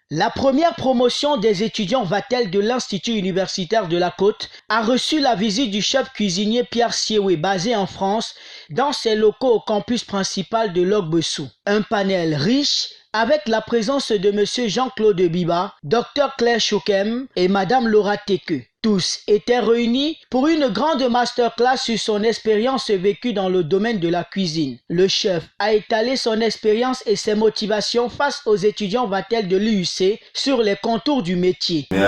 La première promotion des étudiants Vatel de l'Institut universitaire de la Côte a reçu la visite du chef cuisinier Pierre Siewé, basé en France, dans ses locaux au campus principal de Logbesu. Un panel riche avec la présence de M. Jean-Claude Biba, Dr Claire Choukem et Mme Laura Teke. Tous étaient réunis pour une grande masterclass sur son expérience vécue dans le domaine de la cuisine. Le chef a étalé son expérience et ses motivations face aux étudiants Vatel de l'UUC sur les contours du métier. Mais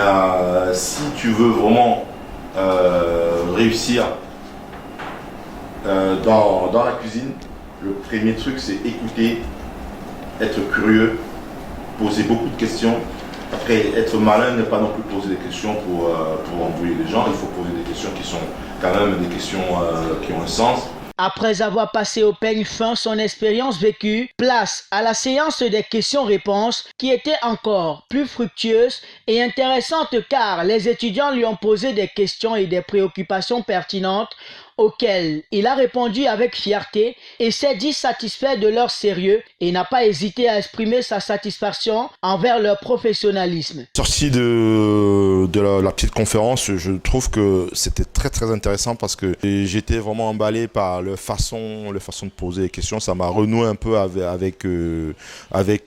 si tu veux vraiment réussir dans la cuisine, le premier truc c'est écouter, être curieux, poser beaucoup de questions. Après, être malin, ne pas non plus poser des questions pour embrouiller les gens. Il faut poser des questions qui sont quand même des questions qui ont un sens. Après avoir passé au peigne fin son expérience vécue, place à la séance des questions-réponses qui était encore plus fructueuse et intéressante car les étudiants lui ont posé des questions et des préoccupations pertinentes auxquelles il a répondu avec fierté et s'est dit satisfait de leur sérieux et n'a pas hésité à exprimer sa satisfaction envers leur professionnalisme. Sorti de la petite conférence, je trouve que c'était très intéressant parce que j'étais vraiment emballé par la façon de poser les questions. Ça m'a renoué un peu avec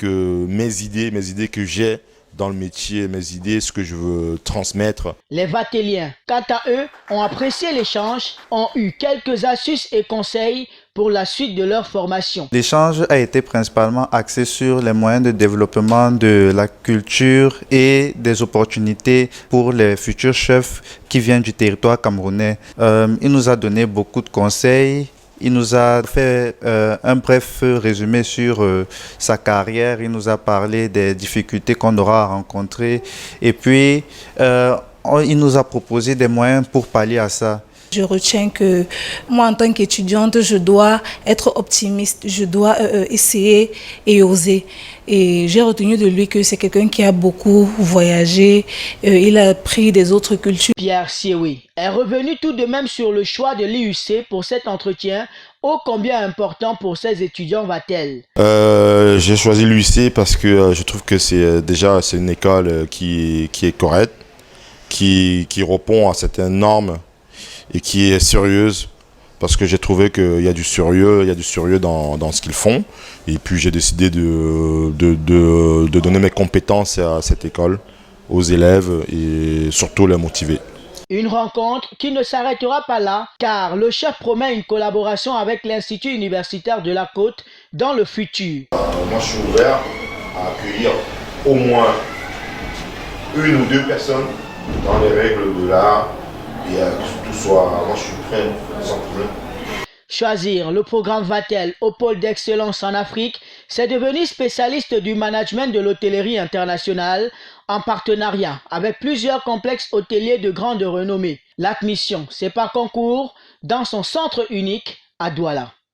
mes idées que j'ai dans le métier, mes idées, ce que je veux transmettre. Les Vatéliens, quant à eux, ont apprécié l'échange, ont eu quelques astuces et conseils pour la suite de leur formation. L'échange a été principalement axé sur les moyens de développement de la culture et des opportunités pour les futurs chefs qui viennent du territoire camerounais. Il nous a donné beaucoup de conseils. Il nous a fait un bref résumé sur sa carrière. Il nous a parlé des difficultés qu'on aura à rencontrer. Et puis, il nous a proposé des moyens pour pallier à ça. Je retiens que moi, en tant qu'étudiante, je dois être optimiste, je dois essayer et oser. Et j'ai retenu de lui que c'est quelqu'un qui a beaucoup voyagé, il a pris des autres cultures. Pierre Siewé est revenu tout de même sur le choix de l'IUC pour cet entretien, ô combien important pour ses étudiants Vatel. J'ai choisi l'UIC parce que je trouve que c'est une école qui est correcte, qui répond à certaines normes et qui est sérieuse parce que j'ai trouvé qu'il y a du sérieux, dans ce qu'ils font. Et puis j'ai décidé de donner mes compétences à cette école, aux élèves et surtout les motiver. Une rencontre qui ne s'arrêtera pas là, car le chef promet une collaboration avec l'Institut universitaire de la Côte dans le futur. Moi, je suis ouvert à accueillir au moins une ou deux personnes dans les règles de l'art et que tout soit. Moi, je suis prêt sans problème. Choisir le programme Vatel au pôle d'excellence en Afrique, c'est devenir spécialiste du management de l'hôtellerie internationale en partenariat avec plusieurs complexes hôteliers de grande renommée. L'admission, c'est par concours dans son centre unique à Douala.